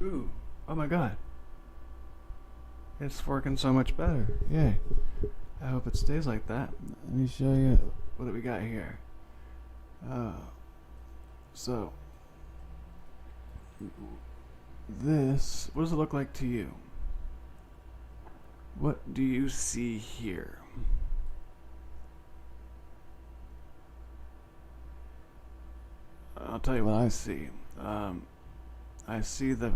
Ooh, oh my god. It's working so much better. Yay. I hope it stays like that. Let me show you what do we got here. Uh, so, this, what does it look like to you? What do you see here? I'll tell you what I see. I see the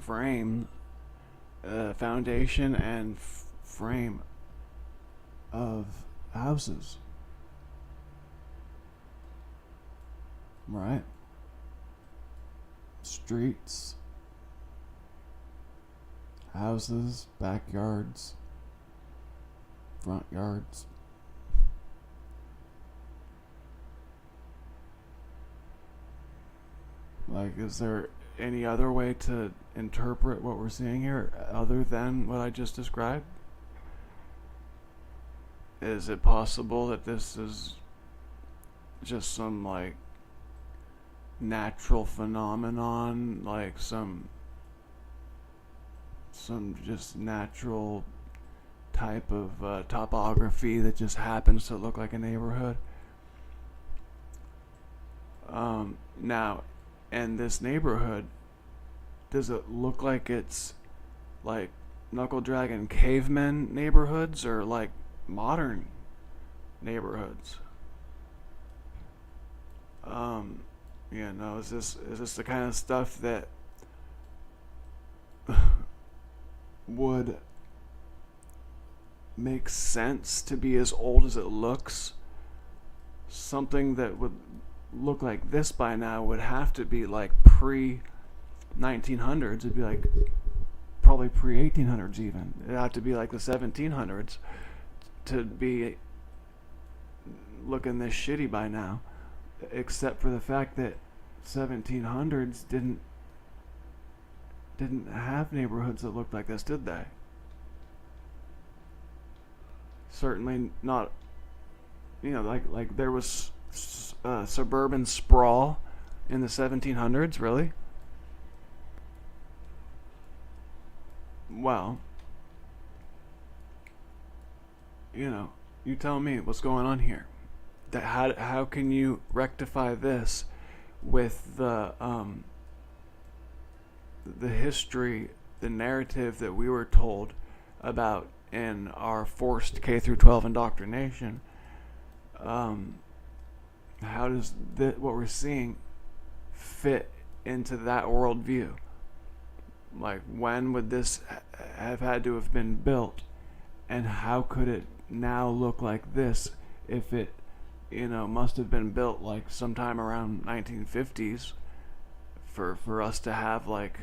frame, foundation, and frame of houses. Right? Streets, houses, backyards, front yards. Like, is there any other way to interpret what we're seeing here other than what I just described? Is it possible that this is just some, like, natural phenomenon, like some just natural type of topography that just happens to look like a neighborhood? Now, in this neighborhood, does it look like it's like knuckle dragon cavemen neighborhoods or like modern neighborhoods? Yeah, no, is this the kind of stuff that would make sense to be as old as it looks? Something that would look like this by now would have to be like pre 1900s. It'd be like probably pre 1800s even. It'd have to be like the 1700s to be looking this shitty by now. Except for the fact that 1700s didn't have neighborhoods that looked like this, did they? Certainly not. You know, like there was suburban sprawl in the 1700s, really? Well, you tell me what's going on here. How can you rectify this with the history, the narrative that we were told about in our forced K through 12 indoctrination? How does what we're seeing fit into that worldview? Like, when would this have had to have been built, and how could it now look like this if it, must have been built like sometime around 1950s for us to have, like,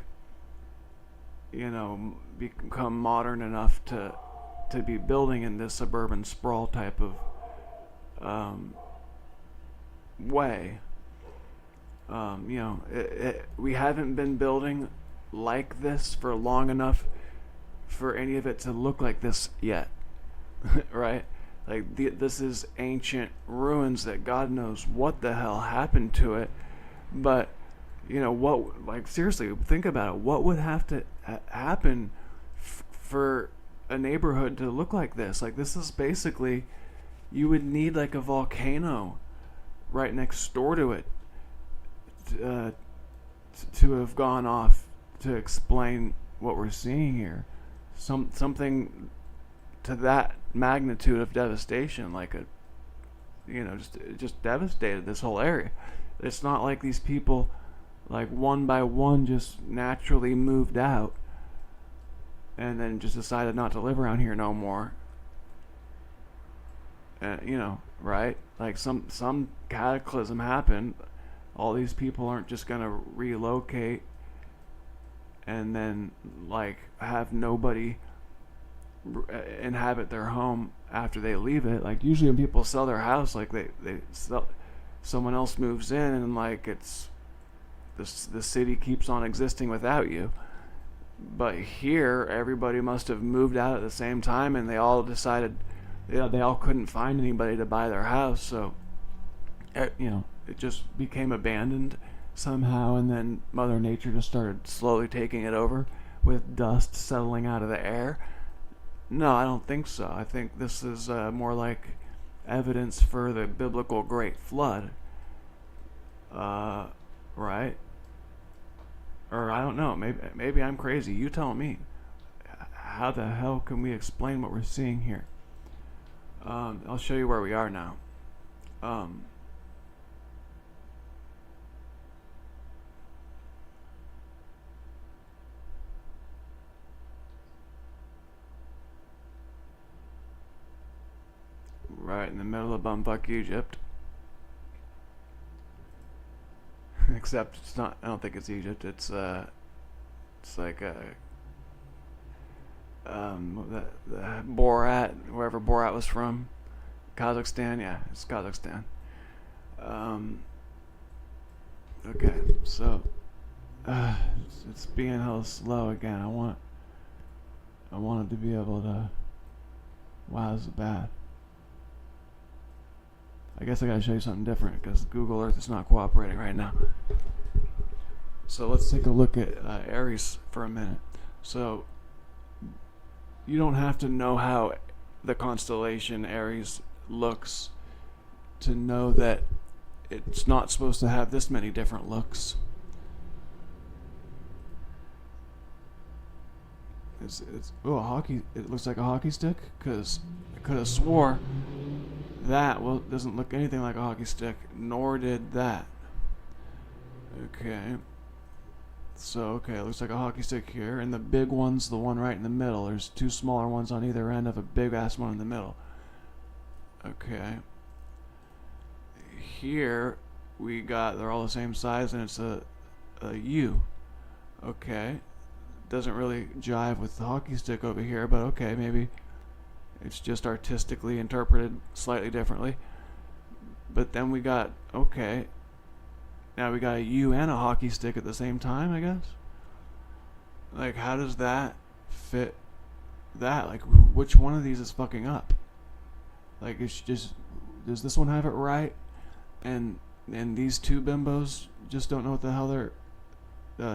become modern enough to be building in this suburban sprawl type of way. We haven't been building like this for long enough for any of it to look like this yet. Right? Like, this is ancient ruins that God knows what the hell happened to it. But what, like, seriously, think about it. What would have to happen for a neighborhood to look like this? Like, this is basically, you would need like a volcano right next door to it to have gone off to explain what we're seeing here. Something to that magnitude of devastation, like just devastated this whole area. It's not like these people, like, one by one, just naturally moved out and then just decided not to live around here no more. Right? Like, some cataclysm happened. All these people aren't just gonna relocate and then, like, have nobody inhabit their home after they leave it. Like, usually when people sell their house, like, they sell, someone else moves in, and, like, it's the city keeps on existing without you. But here, everybody must have moved out at the same time, and they all decided, they all couldn't find anybody to buy their house, so it just became abandoned, somehow, and then Mother Nature just started slowly taking it over with dust settling out of the air. No, I don't think so. I think this is more like evidence for the biblical Great Flood. Right? Or I don't know. Maybe I'm crazy. You tell me. How the hell can we explain what we're seeing here? I'll show you where we are now. Right in the middle of bumfuck Egypt. Except it's not. I don't think it's Egypt. It's like the Borat, wherever Borat was from, Kazakhstan. Yeah, it's Kazakhstan. Okay, so it's being hella slow again. I want it to be able to. Wow, this is bad. I guess I gotta show you something different because Google Earth is not cooperating right now. So let's take a look at Aries for a minute. So you don't have to know how the constellation Aries looks to know that it's not supposed to have this many different looks. A hockey. It looks like a hockey stick because I could have swore that doesn't look anything like a hockey stick, nor did that. Okay. So, it looks like a hockey stick here, and the big one's the one right in the middle. There's two smaller ones on either end of a big ass one in the middle. Okay. Here they're all the same size, and it's a U. Okay. Doesn't really jive with the hockey stick over here, but okay, maybe it's just artistically interpreted slightly differently. But then now we got a U and a hockey stick at the same time, I guess. Like, how does that fit that? Like, which one of these is fucking up? Like, it's just, does this one have it right? And these two bimbos just don't know what the hell their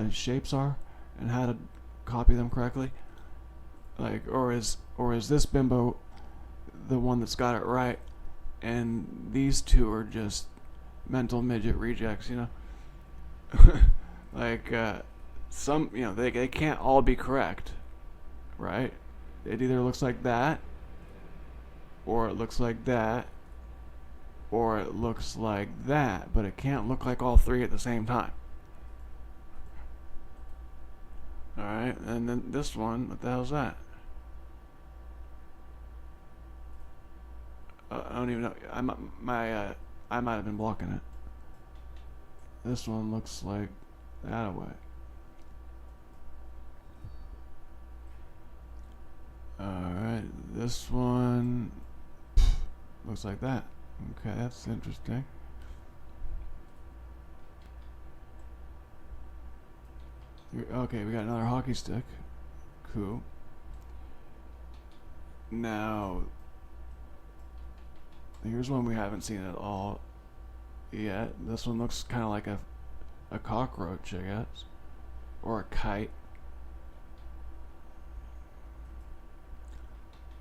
shapes are and how to copy them correctly? Like, or is this bimbo the one that's got it right, and these two are just mental midget rejects, you know? Like, some, you know, they can't all be correct, right? It either looks like that, or it looks like that, or it looks like that, but it can't look like all three at the same time. Alright, and then this one, what the hell's that? I don't even know. I might have been blocking it. This one looks like that away. Alright, this one looks like that. Okay, that's interesting. Okay, we got another hockey stick. Cool. Now, here's one we haven't seen at all yet. This one looks kind of like a cockroach, I guess, or a kite.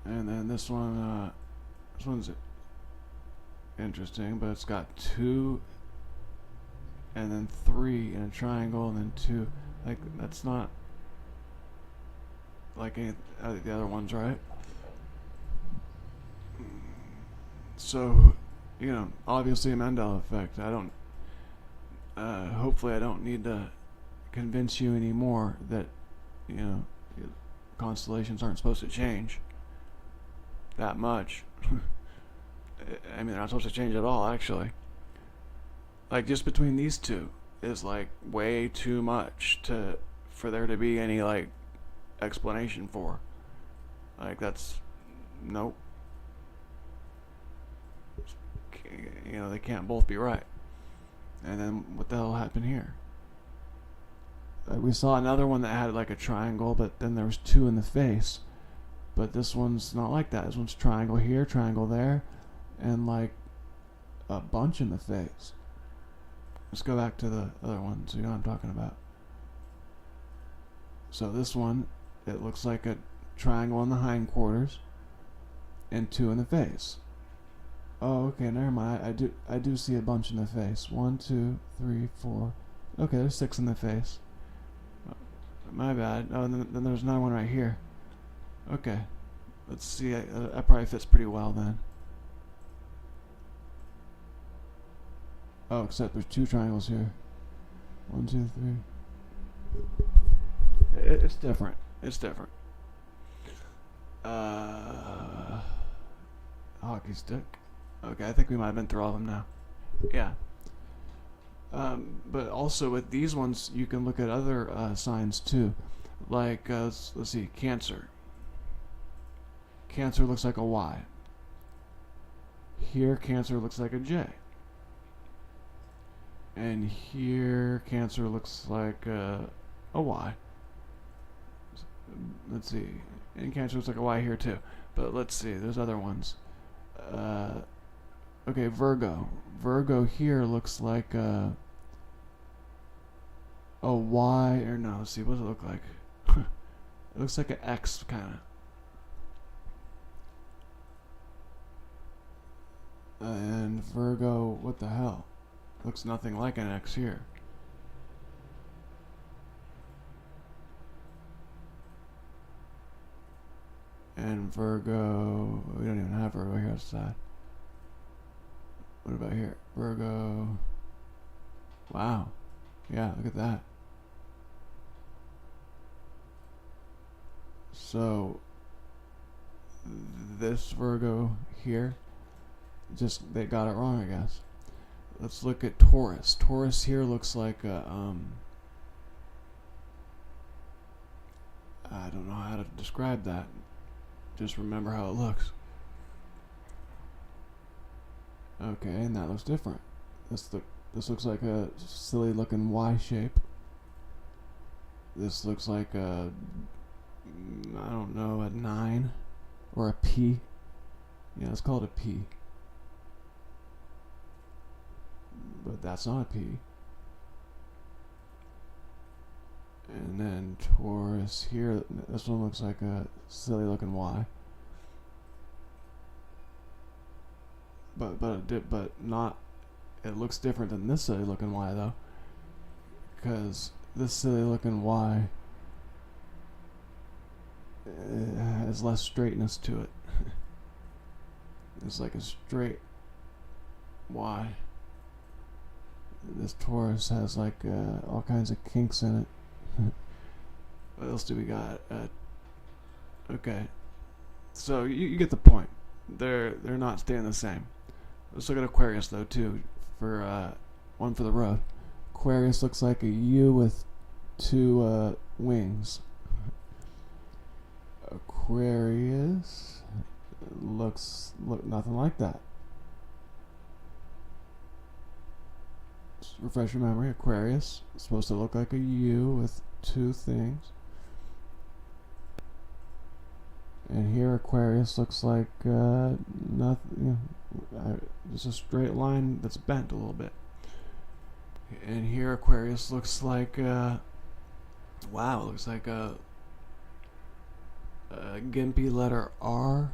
And then this one's interesting, but it's got 2 and then 3 in a triangle and then 2. Like, that's not like any of the other ones, right? So, you know, obviously a Mandela effect. I don't, hopefully I don't need to convince you anymore that, you know, constellations aren't supposed to change that much. I mean, they're not supposed to change at all, actually. Like, just between these two is, like, way too much for there to be any, like, explanation for. Like, that's, nope. You know, they can't both be right. And then what the hell happened here? We saw another one that had like a triangle, but then there was 2 in the face. But this one's not like that. This one's triangle here, triangle there, and like a bunch in the face. let's go back to the other one so you know what I'm talking about. So this one, it looks like a triangle in the hindquarters and 2 in the face. Oh, okay, never mind. I do see a bunch in the face. 1, 2, 3, 4. Okay, there's 6 in the face. My bad. Oh, and then there's another one right here. Okay, let's see. That probably fits pretty well then. Oh, except there's 2 triangles here. 1, 2, 3. It's different. It's different. Hockey stick. Okay, I think we might have been through all of them now. Yeah. But also with these ones, you can look at other signs too. Like, let's see, Cancer. Cancer looks like a Y. Here, Cancer looks like a J. And here, Cancer looks like a Y. Let's see. And Cancer looks like a Y here too. But let's see, there's other ones. Okay, Virgo. Virgo here looks like a Y, or no, let's see, what does it look like? It looks like an X, kind of. And Virgo, what the hell? Looks nothing like an X here. And Virgo, we don't even have Virgo here outside. What about here? Virgo. Wow. Yeah, look at that. So, this Virgo here, just, they got it wrong, I guess. Let's look at Taurus. Taurus here looks like a, I don't know how to describe that. Just remember how it looks. Okay, and that looks different. This looks like a silly looking Y shape. This looks like a, I don't know, a 9 or a P. Yeah, let's call it a P. But that's not a P. And then Taurus here, this one looks like a silly looking Y. But not, it looks different than this silly looking Y though. Because this silly looking Y has less straightness to it. It's like a straight Y. This Taurus has like all kinds of kinks in it. What else do we got? Okay, so you get the point. They're not staying the same. Let's look at Aquarius though too, for one for the road. Aquarius looks like a U with 2 wings. Aquarius looks nothing like that. Just refresh your memory. Aquarius is supposed to look like a U with 2 things. And here Aquarius looks like nothing. You know, just a straight line that's bent a little bit. And here Aquarius looks like wow, it looks like a gimpy letter R.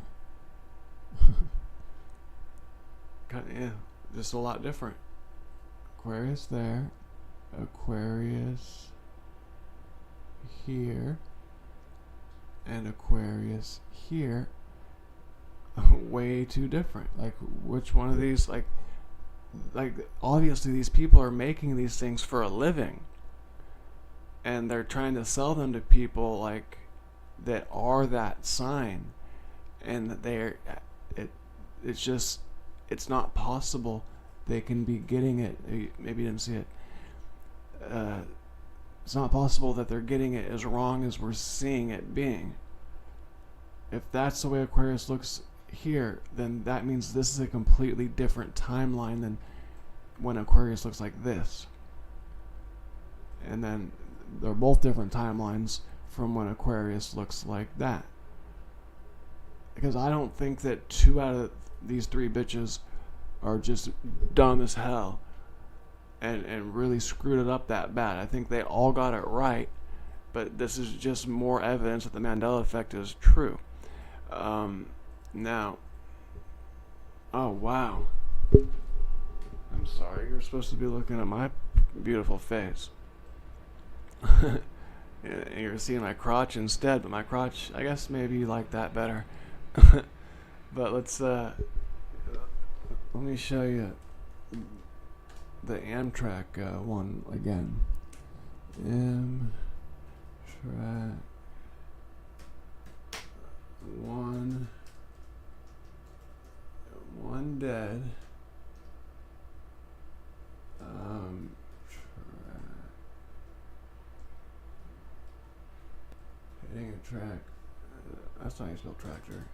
Kind of, yeah, just a lot different. Aquarius there, Aquarius here, and Aquarius here. Way too different. Like, which one of these, like obviously these people are making these things for a living, and they're trying to sell them to people like that are that sign, and that it's just, it's not possible they can be getting it. Maybe you didn't see it. It's not possible that they're getting it as wrong as we're seeing it being. If that's the way Aquarius looks here, then that means this is a completely different timeline than when Aquarius looks like this. And then they're both different timelines from when Aquarius looks like that. Because I don't think that 2 out of these 3 bitches are just dumb as hell. and really screwed it up that bad. I think they all got it right, but this is just more evidence that the Mandela effect is true. Now, oh wow, I'm sorry, you're supposed to be looking at my beautiful face. And you're seeing my crotch instead, but my crotch, I guess maybe you like that better. But let me show you the Amtrak one again. Amtrak one dead. Hitting a track. That's not how you spell tractor.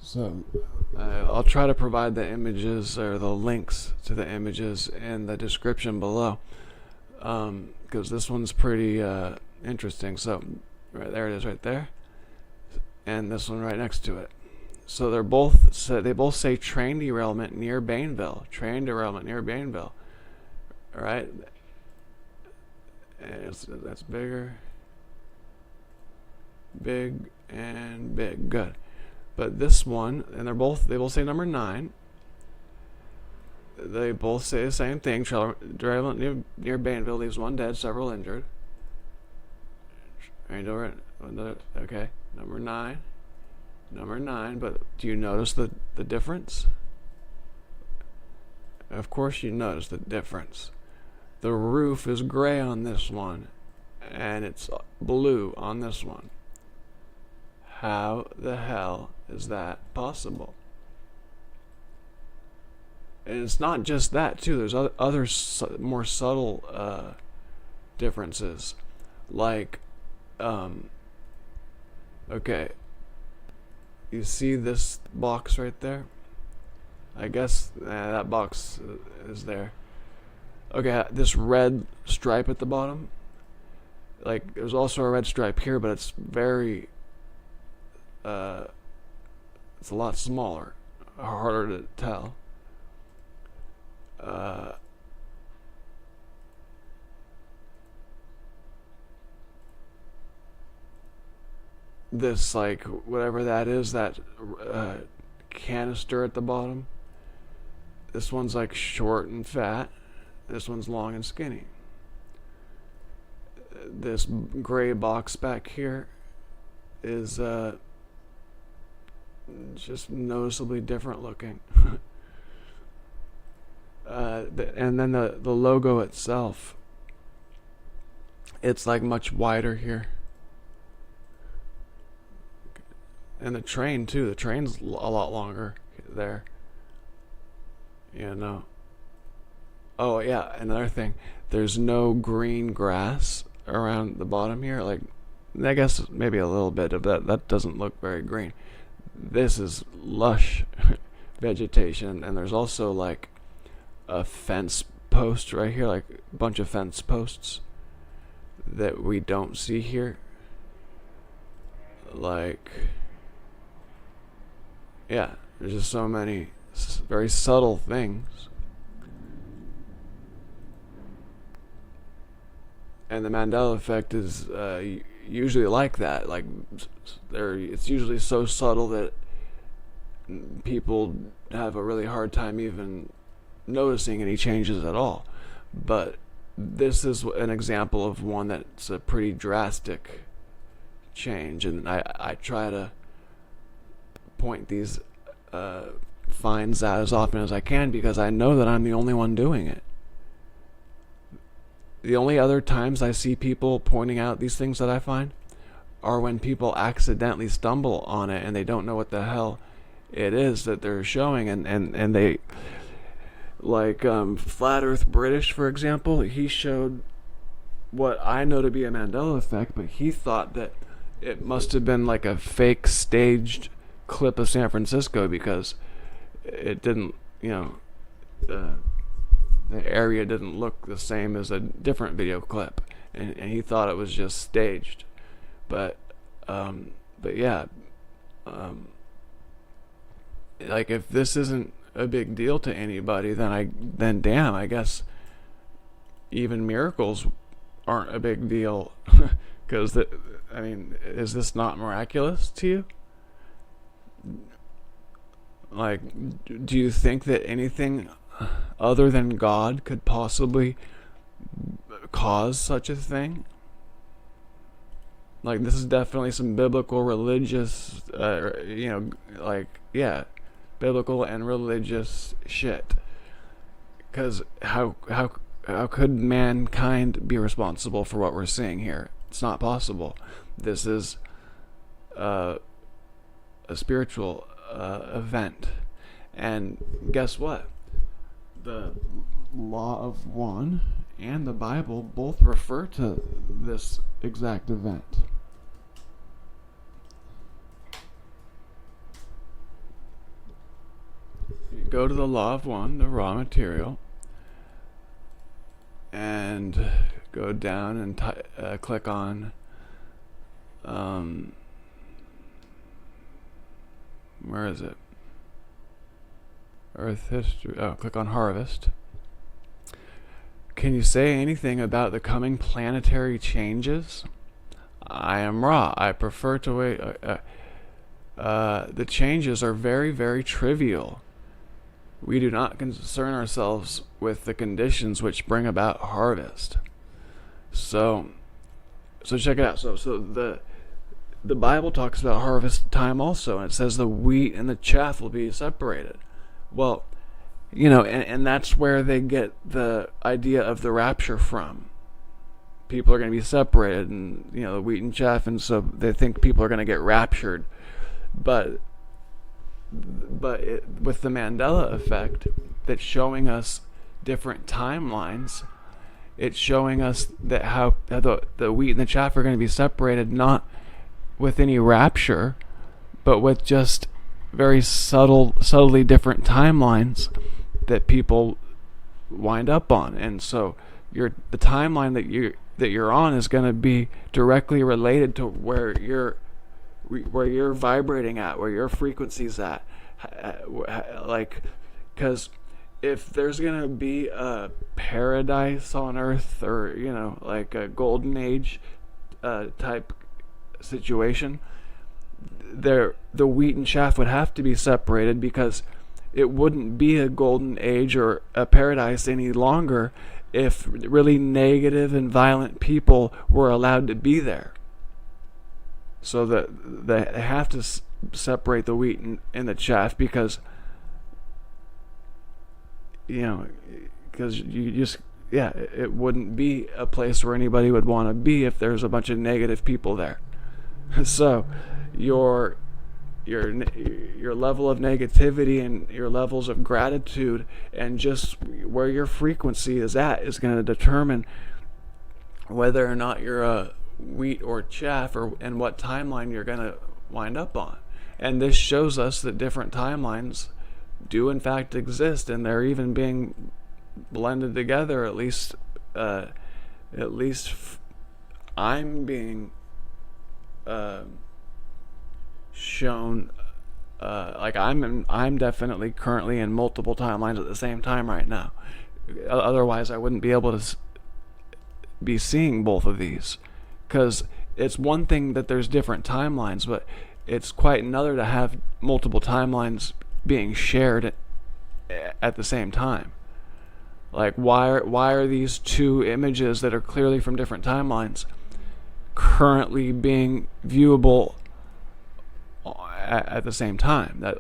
So I'll try to provide the images or the links to the images in the description below, because this one's pretty interesting. So right there it is, right there, and this one right next to it. So they both say train derailment near Bainville. Train derailment near Bainville. All right, and that's bigger, big, and big. Good. But this one, and they both say number 9. They both say the same thing. Derailment near Bainville leaves 1 dead, several injured. Okay, number 9. Number 9, but do you notice the difference? Of course you notice the difference. The roof is gray on this one, and it's blue on this one. How the hell is that possible? And it's not just that, too. There's other more subtle differences. Like, okay, you see this box right there? I guess that box is there. Okay, this red stripe at the bottom. Like, there's also a red stripe here, but it's very... it's a lot smaller, harder to tell. This, like, whatever that is, that canister at the bottom. This one's like short and fat. This one's long and skinny. This gray box back here is just noticeably different looking. And then the logo itself, it's like much wider here. And the train too. The train's a lot longer there. You know. Oh yeah, another thing. There's no green grass around the bottom here. Like, I guess maybe a little bit of that. That doesn't look very green. This is lush vegetation, and there's also like a fence post right here, like a bunch of fence posts that we don't see here. Like, yeah, there's just so many very subtle things. And the Mandela effect is usually like that. Like, it's usually so subtle that people have a really hard time even noticing any changes at all. But this is an example of one that's a pretty drastic change, and I try to point these finds out as often as I can, because I know that I'm the only one doing it. The only other times I see people pointing out these things that I find are when people accidentally stumble on it and they don't know what the hell it is that they're showing, and they, like, Flat Earth British, for example, he showed what I know to be a Mandela effect, but he thought that it must have been like a fake staged clip of San Francisco, because it didn't, the area didn't look the same as a different video clip, and he thought it was just staged. But yeah, like, if this isn't a big deal to anybody, then damn, I guess even miracles aren't a big deal. Because I mean, is this not miraculous to you? Like, do you think that anything other than God could possibly cause such a thing? Like, this is definitely some biblical religious, like, yeah, biblical and religious shit. Because how could mankind be responsible for what we're seeing here? It's not possible. This is a spiritual event. And guess what? The Law of One and the Bible both refer to this exact event. You go to the Law of One, the raw material, and go down and click on where is it? Earth history. Oh, click on harvest. Can you say anything about the coming planetary changes? I am raw. I prefer to wait. The changes are very, very trivial. We do not concern ourselves with the conditions which bring about harvest. So check it out. So the Bible talks about harvest time also, and it says the wheat and the chaff will be separated. Well, and that's where they get the idea of the rapture from. People are going to be separated, and the wheat and chaff, and so they think people are going to get raptured. But with the Mandela effect, that's showing us different timelines. It's showing us that how the wheat and the chaff are going to be separated, not with any rapture, but with just very subtly different timelines that people wind up on. And so the timeline that you're on is going to be directly related to where you're vibrating at, where your frequency's at. Like, because if there's going to be a paradise on earth, or like a golden age type situation, the wheat and chaff would have to be separated, because it wouldn't be a golden age or a paradise any longer if really negative and violent people were allowed to be there. So that they have to separate the wheat and the chaff, because you just, it wouldn't be a place where anybody would want to be if there's a bunch of negative people there. So your level of negativity and your levels of gratitude and just where your frequency is at is going to determine whether or not you're a wheat or chaff, and what timeline you're going to wind up on. And this shows us that different timelines do in fact exist, and they're even being blended together. At least I'm being shown, like I'm definitely currently in multiple timelines at the same time right now. Otherwise I wouldn't be able to be seeing both of these, because it's one thing that there's different timelines, but it's quite another to have multiple timelines being shared at the same time. Like, why are these two images that are clearly from different timelines currently being viewable at the same time? I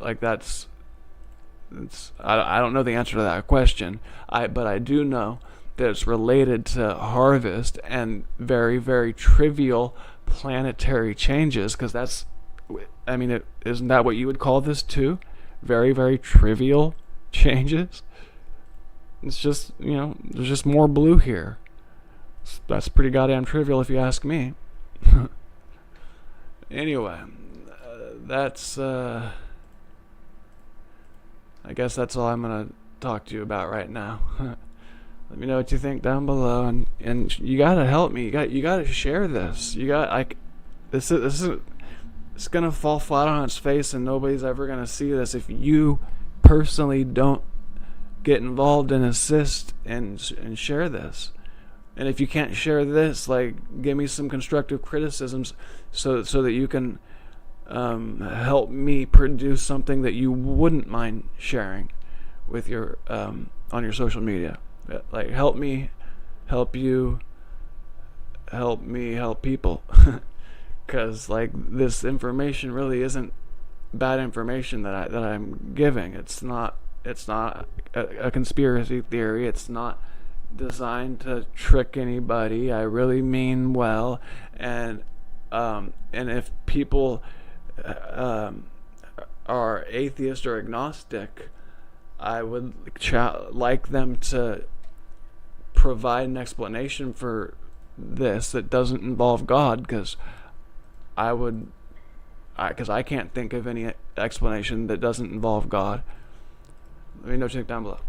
don't know the answer to that question. But I do know that it's related to harvest and very, very trivial planetary changes, because isn't that what you would call this too? Very, very trivial changes. It's just, there's just more blue here. That's pretty goddamn trivial if you ask me. Anyway, that's I guess that's all I'm gonna talk to you about right now. Let me know what you think down below, and you gotta help me. You gotta share this. This is it's gonna fall flat on its face, and nobody's ever gonna see this if you personally don't get involved and assist and share this. And if you can't share this, like, give me some constructive criticisms so that you can help me produce something that you wouldn't mind sharing with your on your social media. Like, help me help you, help me help people. Because, like, this information really isn't bad information that I'm giving. It's not a conspiracy theory. It's not designed to trick anybody. I really mean well. And if people are atheist or agnostic, I would like them to provide an explanation for this that doesn't involve God, because I can't think of any explanation that doesn't involve God. Let me know, check down below.